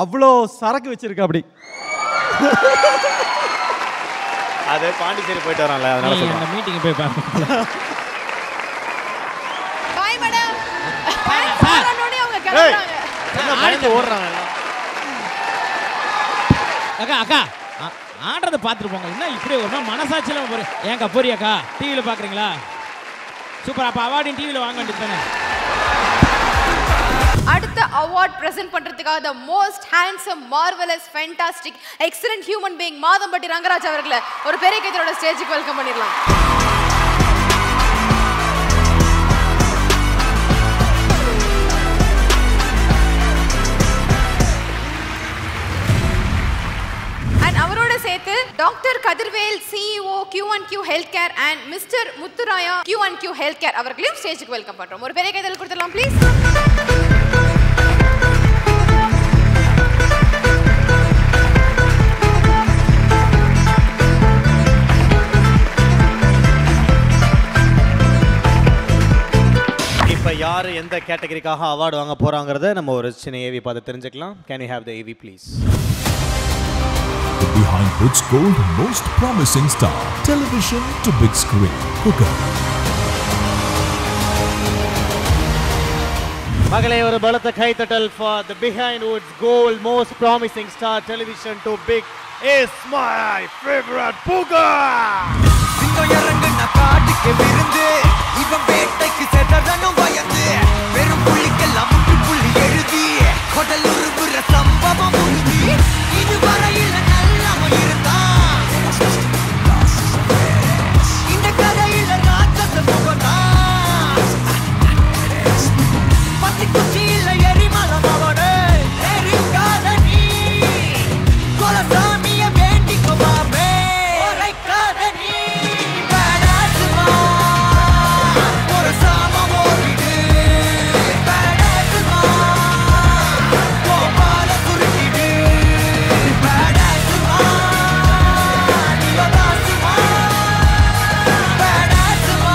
அவ்வளோ சரக்கு வச்சிருக்கா அப்படி. அது பாண்டிச்சேரி போயிட்டு வரான்ல, அதனால சொல்றேன். அந்த மீட்டிங் போய் பாருங்க. Bye madam. சார் அண்ணோனே அவங்க கிளம்பறாங்க. என்ன பயந்து ஓடுறாங்க எல்லாம். அக்கா அக்கா ஆடுறத பார்த்துட்டு போங்க. என்ன இப்படி ஒரு மனசாட்சியில போறேன். ஏங்க போறியாக்கா டிவியில் பார்க்குறீங்களா? சூப்பர். அப்போ அவார்டின் டிவியில் வாங்க வேண்டியது தானே. அடுத்த அவார்ட் பிரசன்ட் பண்றதுக்காக the most handsome, marvelous, fantastic, excellent human being Madhampatty Rangaraj அவர்களை ஒரு பெரிய கைத்தட்டோட ஸ்டேஜுக்கு வெல்கம் பண்ணிடலாம். And அவரோட சேர்த்து doctor Kathirvel CEO Q&Q Healthcare and mister Muthuraya Q&Q Healthcare அவர்களையும் ஸ்டேஜுக்கு வெல்கம் பண்றோம். ஒரு பெரிய கைத்தட்டல் கொடுத்துடலாம் ப்ளீஸ். இப்போ யார் எந்த கேட்டகரிக்காக அவார்டு வாங்க போறாங்கறத நம்ம ஒரு சின்ன ஏவி பார்த்து தெரிஞ்சுக்கலாம். Can you have the AV please? Behind Books Gold Most Promising Star Television to Big Screen Hooker. மகளே, ஒரு பலத்த கைத்தட்டல் for the Behind Woods Gold Most Promising Star Television to Big is my favorite Puga. சிங்கம் இறங்குன காட்டுக்கு விருந்து, இவன் வேட்டைக்கு செதறனும் பயந்து, வெறும் புள்ளிக்கெல்லாம் முட்டு புள்ளி எழுதி, கொடல் உருவுற சம்பவம் உறுதி, இதுவரையில் நல்லவன் இருந்தான், இந்த கதையில் ராட்சச முகம்தான், பத்தி குச்சியில் எரிமலம் அவனே, எரிக்காத நீ, கொலசாமிய வேண்டிக்கோ மாமே, உரைக்காத நீ, பேடாசுமா, ஒரு சாமம் ஓடிடு, பேடாசுமா, கோபால குறுக்கிடு, பேடாசுமா, நியோதாசுமா, பேடாசுமா,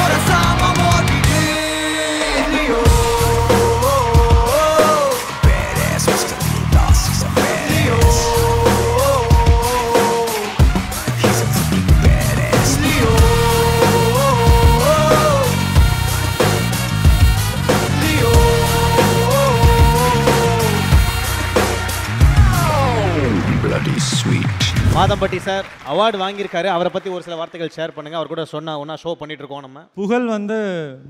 ஒரு சாமம் ஓடிடு, Leo, badass Mr. Lost is a badass, Leo, he's a freaking badass, Leo, Leo, bloody sweet. Madhampatty sir award வாங்கியிருக்காரு. அவரை பத்தி ஒரு சில வார்த்தைகள் ஷேர் பண்ணுங்க. அவர் கூட சொன்னா ஒன்னா ஷோ பண்ணிட்டு இருக்கோம் நம்ம. புகழ் வந்து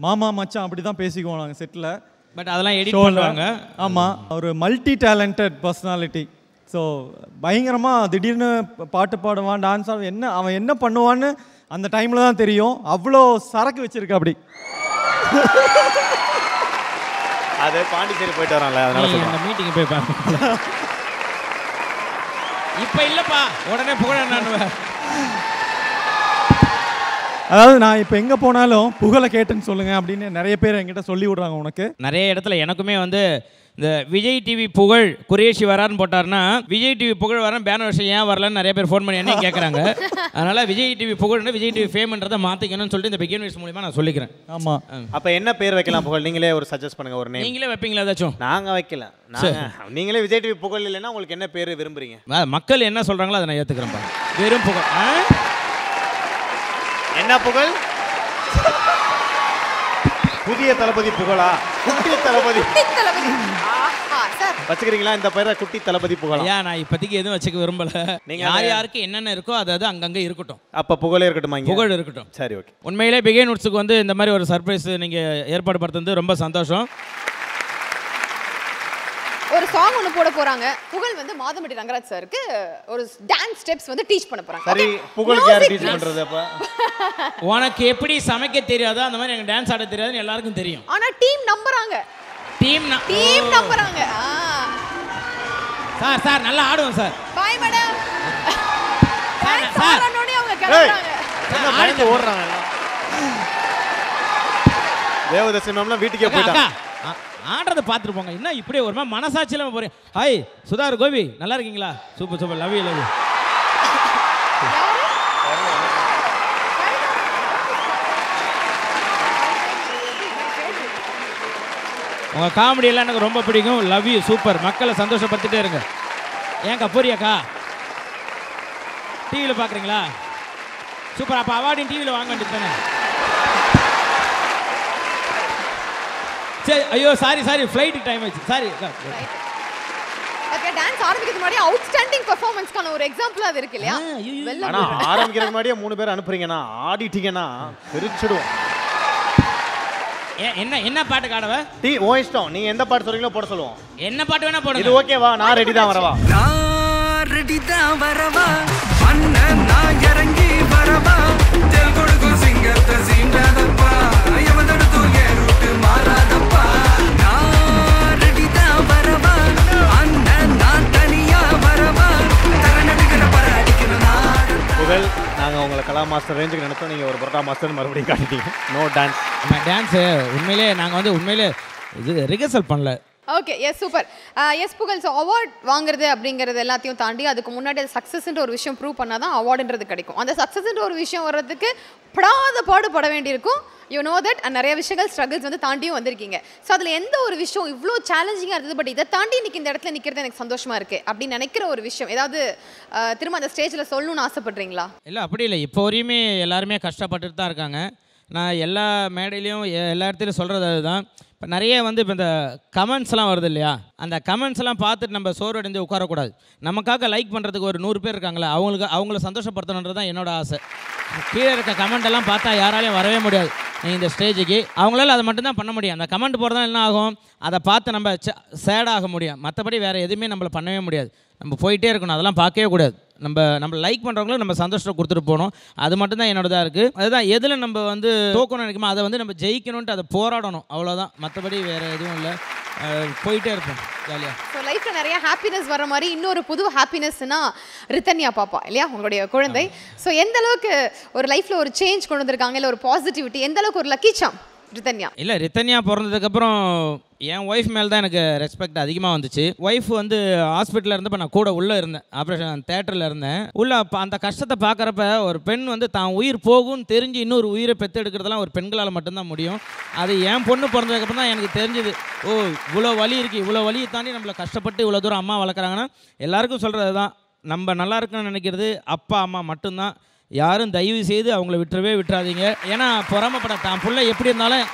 மாமா மச்சான் அப்படி தான் பேசிக்குவோம் நாங்கள் செட்டில். பட் அதெல்லாம் எடிட் பண்ணுவாங்க. ஆமாம், ஒரு மல்டி டேலண்டட் பர்சனாலிட்டி. ஸோ பயங்கரமாக திடீர்னு பாட்டு பாடுவான், டான்ஸ் ஆடுவான், அவன் என்ன பண்ணுவான்னு அந்த டைமில் தான் தெரியும். அவ்வளோ சரக்கு வச்சிருக்கா அப்படி. அது பாண்டிச்சேரி போயிட்டு வரான்ல, அதனால சொல்றேன். அந்த மீட்டிங் போய் பாருங்க. இப்போ இல்லப்பா உடனே புகழ நான். அதாவது நான் இப்போ எங்கே போனாலும் புகழை கேட்டுன்னு சொல்லுங்கள் அப்படின்னு நிறைய பேர் என்கிட்ட சொல்லி விடுறாங்க. உனக்கு நிறைய இடத்துல எனக்குமே வந்து இந்த விஜய் டிவி புகழ் குரேஷி வரான்னு போட்டார்னா விஜய் டிவி புகழ் வரேன் பேனர் வருஷம் ஏன் வரலன்னு நிறைய பேர் ஃபோன் பண்ணி என்ன கேட்குறாங்க. அதனால் விஜய் டிவி புகழ்னு விஜய் டிவி ஃபேம்ன்றதை மாற்றிக்கணும்னு சொல்லிட்டு இந்த பிகின் வைஸ் மூலிமா நான் சொல்லிக்கிறேன். ஆமாம். அப்போ என்ன பேர் வைக்கலாம் புகழ்? நீங்களே ஒரு சஜஸ்ட் பண்ணுங்க. ஒரு நேம் நீங்களே வைப்பீங்களா ஏதாச்சும்? நாங்கள் வைக்கல. நீங்களே விஜய் டிவி புகழ் இல்லைன்னா உங்களுக்கு என்ன பேர் விரும்புறீங்க? மக்கள் என்ன சொல்கிறாங்களோ அதை நான் ஏற்றுக்கிறேன்ப்பா. வெறும் புகழ். என்ன புகழ்? புதிய தளபதி புகழா? குட்டி தளபதி வச்சுக்கிறீங்களா? இந்த பேரை குட்டி தளபதி புகழா? ஏன் நான் இப்போதைக்கு எதுவும் வச்சுக்க விரும்பல. நீங்க யார் யாருக்கு என்னென்ன இருக்கோ அது அங்கங்கே இருக்கட்டும். அப்போ புகழே இருக்கட்டும். புகழ் இருக்கட்டும். சரி, ஓகே. உண்மையிலே பிகின் உட்ஸுக்கு வந்து இந்த மாதிரி ஒரு சர்ப்ரைஸ் நீங்கள் ஏற்பாடு படுத்துறது ரொம்ப சந்தோஷம். ஒரு சாங் ஒன்று போட போறாங்க. புகழ் வந்து மாதம்பட்டி ரங்கராஜ் சாருக்கு ஒரு டான்ஸ் ஸ்டெப்ஸ் வந்து டீச் பண்ண போறாங்க. சரி, புகழ் யார் டீச் பண்றது? அப்ப உனக்கு எப்படி சமைக்க தெரியாதோ அந்த மாதிரி எனக்கு டான்ஸ் ஆட தெரியாதுன்னு எல்லாருக்கும் தெரியும். ஆனா டீம் நம்பறாங்க. டீம் நம்பறாங்க. சார் நல்லா ஆடுவோம் சார். Bye madam. சார் அண்ணோனே அவங்க கிளம்பறாங்க. என்ன பயந்து ஓடுறாங்க எல்லாம். தேவதர்ஷனம்லாம் வீட்டுக்கே போய்ட்டாங்க. ஆடுறத பார்த்துட்டு போங்க. என்ன இப்படி ஒரு மனசாட்சியில போறேன். ஹாய் சுதார் கோபி, நல்லா இருக்கீங்களா? Super super, love you love you. உங்கள் காமெடி எல்லாம் எனக்கு ரொம்ப பிடிக்கும். Love you. சூப்பர். மக்களை சந்தோஷப்படுத்திட்டே இருங்க. ஏன்க்கா போறியாக்கா? டிவியில் பார்க்குறீங்களா? சூப்பர். அப்போ அவார்டையும் டிவியில் வாங்க வேண்டியது தானே? சரி. ஐயோ சாரி ஃப்ளைட்டுக்கு டைம் ஆச்சு. சாரி. ஓகே, டான்ஸ் ஆரம்பிக்கிறதுக்கு முன்னாடி அவுட்ஸ்டாண்டிங் பெர்ஃபார்மன்ஸ்க்கான ஒரு எக்ஸாம்பிள் அது இருக்கு இல்லையா? ஆனா ஆரம்பிக்கிறதுக்கு முன்னாடியே 3 பேர் அனுப்புறீங்கன்னா ஆடிட்டீங்கன்னா பிரிச்சிடுவோம். என்ன பாட்டு காடவ? ஓ இஷ்டம். நீங்க எந்த பாட்டு சொல்றீங்களோ போட சொல்லுவோம். என்ன பாட்டு வேணா போடுங்க. இது ஓகேவா? நான் ரெடி தான் வரவா? நான் ரெடி தான் வரவா, அண்ணன் நான் இறங்கி வரவா, தெல் கொடுக்கும் சிங்கத்தை சீண்டாதப்பா, எவதடுத்து ஏன் ரூட்டு மாறாதப்பா. நான் ரெடி தான் வரவா, அண்ணன் நான் தனியா வரவா, தரநடுகிற பராடிக்கிற புகழ், நாங்க உங்களை கலா மாஸ்டர் ரேஞ்சுக்கு நினைச்சோம். நீங்க ஒரு பரோட்டா மாஸ்டர் மறுபடியும் காட்டிட்டீங்க. No dance. டான்ஸு உண்மையிலே நாங்கள் உண்மையிலே இது ரிஹர்சல் பண்ணல. Okay, yes super. Yes Pugazh, so award வாங்குறது அப்படிங்கிறது எல்லாத்தையும் தாண்டி அதுக்கு முன்னாடி அது சக்ஸஸ்ன்ற ஒரு விஷயம் ப்ரூவ் பண்ணால் தான் அவார்டுன்றது கிடைக்கும். அந்த சக்ஸஸ்ன்ற ஒரு விஷயம் வர்றதுக்கு பாடுபட வேண்டியிருக்கும். You know that. நிறைய விஷயங்கள் ஸ்ட்ரகிள்ஸ் வந்து தாண்டியும் வந்திருக்கீங்க. ஸோ அதில் எந்த ஒரு விஷயம் இவ்வளோ சேலஞ்சிங்காக இருந்தது, பட் இதை தாண்டி இன்னைக்கு இந்த இடத்துல நிற்கிறது எனக்கு சந்தோஷமா இருக்குது அப்படின்னு நினைக்கிற ஒரு விஷயம் ஏதாவது திரும்ப அந்த ஸ்டேஜில் சொல்லணும்னு ஆசைப்படுறீங்களா? இல்லை, அப்படி இல்லை. இப்போ வரையுமே எல்லாருமே கஷ்டப்பட்டுட்டு தான் இருக்காங்க. நான் எல்லா மேடையிலையும் எல்லா இடத்துலையும் சொல்கிறது அதுதான். இப்போ நிறைய வந்து இப்போ இந்த கமெண்ட்ஸ்லாம் வருது இல்லையா, அந்த கமெண்ட்ஸ்லாம் பார்த்துட்டு நம்ம சோர்வடைஞ்சு உட்காரக்கூடாது. நமக்காக லைக் பண்ணுறதுக்கு ஒரு 100 பேர் இருக்காங்களே, அவங்கள சந்தோஷப்படுத்தணுன்றது தான் என்னோட ஆசை. கீழே இருக்க கமெண்ட்டெல்லாம் பார்த்தா யாராலையும் வரவே முடியாது இந்த ஸ்டேஜுக்கு. அவங்களால அதை மட்டும்தான் பண்ண முடியும். அந்த கமெண்ட் போகிறதா என்ன ஆகும், அதை பார்த்து நம்ம சேடாக முடியும். மற்றபடி வேறு எதுவுமே நம்மளை பண்ணவே முடியாது. நம்ம போயிட்டே இருக்கணும், அதெல்லாம் பார்க்கவே கூடாது. நம்ம லைக் பண்ணுறவங்களும் நம்ம சந்தோஷத்தை கொடுத்துட்டு போகணும். அது மட்டும்தான் என்னோடதாக இருக்குது. அதுதான் எதில் நம்ம வந்து தோக்கணும்னு நினைக்குமோ அதை வந்து நம்ம ஜெயிக்கணுன்ட்டு அதை போராடணும், அவ்வளோதான். மற்றபடி வேறு எதுவும் இல்லை. போயிட்டே இருப்போம் ஜாலியாக. ஸோ லைஃப்பில் நிறைய ஹாப்பினஸ் வர மாதிரி இன்னொரு புது ஹாப்பினஸ்னா ரித்தன்யா பாப்பா இல்லையா, உங்களுடைய குழந்தை. ஸோ எந்த அளவுக்கு ஒரு லைஃப்பில் ஒரு சேஞ்ச் கொண்டு வந்திருக்காங்க, இல்லை ஒரு பாசிட்டிவிட்டி, எந்த அளவுக்கு ஒரு லக்கி சாம் ரித்தன்யா? இல்லை, ரித்தன்யா பிறந்ததுக்கப்புறம் என் ஒய்ஃப் மேலே தான் எனக்கு ரெஸ்பெக்ட் அதிகமாக வந்துச்சு. ஒய்ஃப் வந்து ஹாஸ்பிட்டலில் இருந்தப்போ நான் கூட உள்ளே இருந்தேன், ஆப்ரேஷன் தேட்டரில் இருந்தேன். உள்ளே அந்த கஷ்டத்தை பார்க்குறப்ப ஒரு பெண் வந்து தான் உயிர் போகும்னு தெரிஞ்சு இன்னொரு உயிரை பெற்று எடுக்கிறதுலாம் ஒரு பெண்களால் மட்டும்தான் முடியும். அது என் பொண்ணு பிறந்ததுக்கப்புறம் தான் எனக்கு தெரிஞ்சுது, ஓ இவ்வளோ வலி இருக்குது, இவ்வளோ வலியை தாண்டி நம்மளை கஷ்டப்பட்டு இவ்வளோ தூரம் அம்மா வளர்க்குறாங்கன்னா. எல்லாருக்கும் சொல்கிறது தான், நம்ம நல்லா இருக்குன்னு நினைக்கிறது அப்பா அம்மா மட்டும்தான். யாரும் தயவு செய்து அவங்கள விட்டுறாதீங்க. ஏன்னா பொறாமப்பட தான் பிள்ளை எப்படி இருந்தாலும்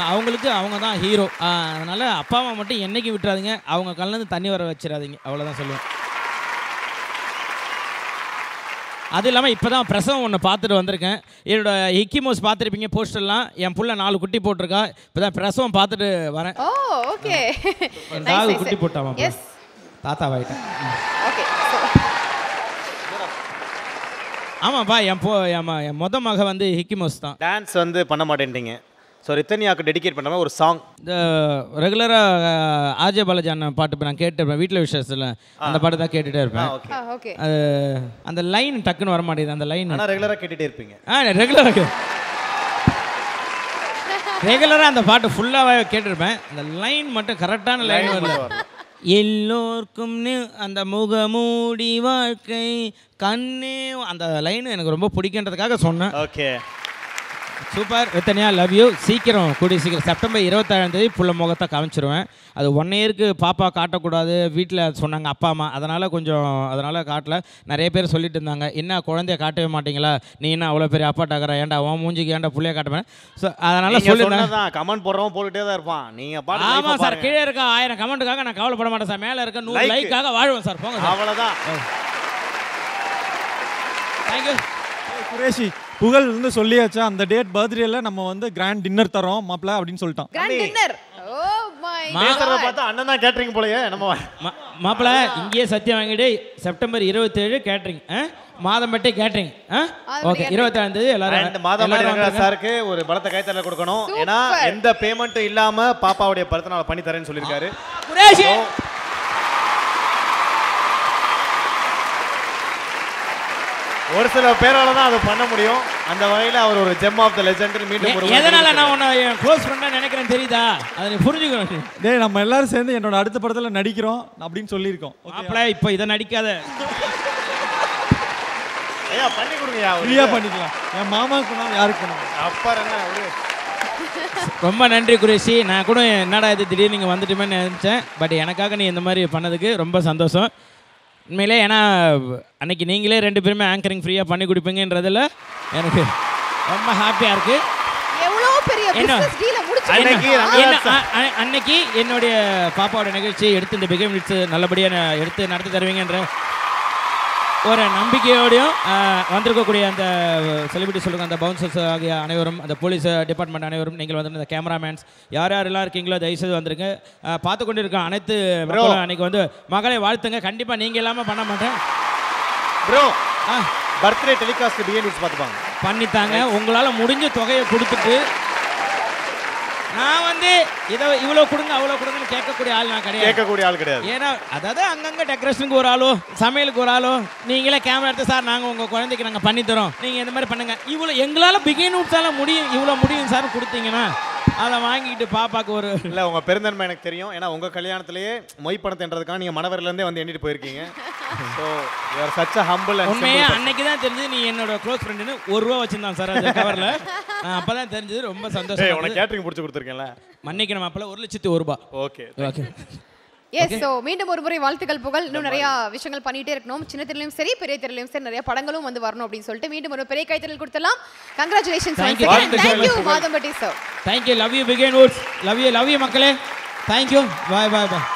அவங்களுக்கு அவங்க தான் ஹீரோ. அதனால் அப்பா அம்மா மட்டும் என்றைக்கும் விட்டுறாதீங்க, அவங்க கண்ணிலேருந்து தண்ணி வர வச்சிடாதீங்க, அவ்வளோதான் சொல்லுவேன். அது இல்லாமல் இப்போ தான் பிரசவம் ஒன்று பார்த்துட்டு வந்திருக்கேன். என்னோட ஹிக்கிமோஸ் பார்த்துருப்பீங்க போஸ்டர்லாம். என் புள்ள 4 குட்டி போட்டிருக்கா. இப்போ தான் பிரசவம் பார்த்துட்டு வரேன். ஓ ஓகே. 4 குட்டி போட்டாமா? எஸ், தாத்தாவாயிட்டேன். ஓகே. ஆமாப்பா, என் மொத மக வந்து ஹிக்கிமோஸ் தான். டான்ஸ் வந்து பண்ண மாட்டேன்ட்டீங்க. ஸோ ரித்தன்யாவுக்கு டெடிகேட் பண்ண ஒரு சாங். இந்த ரெகுலராக ஆர்ஜே பாலாஜி அண்ணன் பாட்டு இப்போ நான் கேட்டுருப்பேன் வீட்டில் விசேஷத்தில். அந்த பாட்டு தான் கேட்டுகிட்டே இருப்பேன். அது அந்த லைன் டக்குன்னு வர மாட்டேங்குது. அந்த லைன் ரெகுலராக கேட்டுகிட்டே இருப்பீங்க? ரெகுலராக அந்த பாட்டு ஃபுல்லாகவே கேட்டிருப்பேன். அந்த லைன் மட்டும் கரெக்டான லைன் வரல. எல்லோருக்கும் அந்த முகமூடி வாழ்க்கை கண்ணே, அந்த லைன் எனக்கு ரொம்ப பிடிக்குன்றதுக்காக சொன்னேன். Okay, super Rithanya, love you. சீக்கிரம் கூடிய சீக்கிரம் செப்டம்பர் 27 புள்ள முகத்தை காமிச்சிருவேன். அது 1 இயருக்கு பாப்பா காட்டக்கூடாது வீட்டில் சொன்னாங்க அப்பா அம்மா. அதனால் காட்டல. நிறைய பேர் சொல்லிட்டு இருந்தாங்க, என்ன குழந்தைய காட்டவே மாட்டீங்களா, நீ என்ன அவ்வளோ பெரிய அப்பாட்டாக்கிற, ஏன்டா உன் மூஞ்சிக்கு ஏன்டா புள்ளைய காட்டுவேன். ஸோ அதனால் சொல்லியிருந்தேன். கமெண்ட் போடுறவன் போட்டுகிட்டே தான் இருப்பான். நீங்கள் பாட்டு. ஆமாம் சார், கீழே இருக்க 1000 கமெண்ட்டுக்காக நான் கவலைப்பட மாட்டேன் சார். மேலே இருக்க 100 லைக்காக வாழ்வேன் சார். போங்க, அவ்வளோதான். தேங்க்யூ. குரேஷி, புகழ் வந்து சொல்லியாச்சா அந்த டேட் பர்த்டேல நம்ம வந்து கிராண்ட் டின்னர் தரோம் மாப்ள அப்படின்னு சொல்லிட்டான். Grand dinner. ஓ மை பேசுறத பார்த்தா அண்ணன் தான் கேட்டரிங் போலயே. நம்ம மாப்ள இங்கேயே சத்தியம் வாங்கிட்டு September 27 catering, Madhampatty catering. Okay, 27 எல்லாரும் மாதம்பட்டி சாருக்கு ஒரு பலத்த கைத்தறல கொடுக்கணும். ஏன்னா எந்த பேமெண்ட்டும் இல்லாம பாப்பாவுடைய பிறந்தநாள் பண்ணி தரேன்னு சொல்லியிருக்காரு. ஒரு சில பேரால தான் அதை பண்ண முடியும். அந்த வகையில் அவர் ஒரு ஜெம் ஆஃப் தி லெஜெண்ட். மீண்டும் எதனால நான் உன்னை க்ளோஸ் பண்ண நினைக்கிறேன் தெரியுதா, அதை நீ புரிஞ்சுக்கணும். டேய், நம்ம எல்லாரும் சேர்ந்து என்னோட அடுத்த படத்துல நடிக்கிறோம் அப்படின்னு சொல்லியிருக்கோம். மாப்ள இப்போ இதை நடிக்காத, ஐயா பண்ணி கொடுங்கயா. ஃப்ரீயா பண்ணிக்கலாம். என் மாமாவுக்கு பண்ணா யாருக்கு பண்ணுங்க. அப்பா என்ன ரொம்ப நன்றி குரேஷி. நான் கூட என்னடா இது திடீர்னு நீங்கள் வந்துட்டுமேன்னு நினச்சேன். பட் எனக்காக நீ இந்த மாதிரி பண்ணதுக்கு ரொம்ப சந்தோஷம் உண்மையிலே. ஏன்னா அன்னைக்கு நீங்களே 2 பேருமே ஆங்கரிங் ஃப்ரீயாக பண்ணி கொடுப்பீங்கன்றதில் எனக்கு ரொம்ப ஹாப்பியாக இருக்குது. எவ்வளோ பெரிய பிசினஸ் டீல முடிச்சிருக்கீங்க. அன்னைக்கு என்னுடைய பாப்பாவோட நிகழ்ச்சியை எடுத்து இந்த பிகேம் மிட்ஸ் நல்லபடியாக எடுத்து நடத்தி தருவீங்கன்ற ஒரு நம்பிக்கையோடையும் வந்திருக்கக்கூடிய அந்த செலிபிரிட்டி சொல்லுங்க, அந்த பவுன்சர்ஸ் ஆகிய அனைவரும், அந்த போலீஸ் டிபார்ட்மெண்ட் அனைவரும், நீங்கள் வந்து இந்த கேமராமேன்ஸ் யார் யாரெல்லாம் இருக்கீங்களோ தயவுசெய்து வந்துருங்க. பார்த்து கொண்டு இருக்க அனைத்து மக்களும் அன்றைக்கி வந்து மகளை வாழ்த்துங்க. கண்டிப்பாக நீங்கள் இல்லாமல் பண்ண மாட்டேன் ப்ரோ. பர்த்டே டெலிகாஸ்ட் பிஎன்ஸ் பார்த்துப்பாங்க பண்ணித்தாங்க. உங்களால் முடிஞ்ச தொகையை கொடுத்துட்டு நான் வந்து இதை இவ்வளோ கொடுங்க அவ்வளோ கொடுங்கன்னு கேட்கக்கூடிய ஆள் நான் கிடையாது. ஏன்னா அதாவது அங்கங்கே டெக்கரேஷனுக்கு ஒரு ஆளோ சமையலுக்கு ஒரு ஆளோ நீங்களே கேமரா எடுத்து சார் நாங்கள் உங்கள் குழந்தைக்கு நாங்கள் பண்ணித்தரோம் நீங்கள் இந்த மாதிரி பண்ணுங்கள் இவ்வளோ எங்களால் பிகின் உட்ஸால முடியும் இவ்வளோ முடியும் சார் கொடுத்தீங்கன்னா அதை வாங்கிட்டு பாப்பாக்கு ஒரு இல்லை உங்கள் பெருந்தன்மை எனக்கு தெரியும். ஏன்னா உங்கள் கல்யாணத்திலேயே மொய் பணத்தைன்றதுக்காக நீங்கள் மணவரிலேருந்தே வந்து எண்ணிட்டு போயிருக்கீங்க. So you are such a humble. உண்மையே அன்னைக்கு தான் தெரிஞ்சது நீ என்னோட க்ளோஸ் ஃப்ரெண்டுன்னு ₹1 வச்சிருந்தான் சார் அந்த கவரில். அப்போ தான் தெரிஞ்சது. ரொம்ப சந்தோஷம். உனக்கு கேட்டரிங் பிடிச்சி கொடுத்துருக்கேன்ல மன்னிக்கணும் அப்பல ₹1,01,000. Okay okay. எஸ். ஸோ மீண்டும் ஒரு முறை வாழ்த்துக்கள் புகழ். இன்னும் நிறைய விஷயங்கள் பண்ணிட்டே இருக்கணும். சின்ன திரையிலும் சரி பெரிய திரையிலும் சரி நிறைய படங்களும் வந்து வரணும் அப்படின்னு சொல்லிட்டு மீண்டும் ஒரு பெரிய கைத்தறல் கொடுத்தலாம். Congratulations. Thank you Madhampatty sir. Thank you. Love you Behindwoods. Love you மக்களே. தேங்க்யூ. பாய் பாய் பாய்.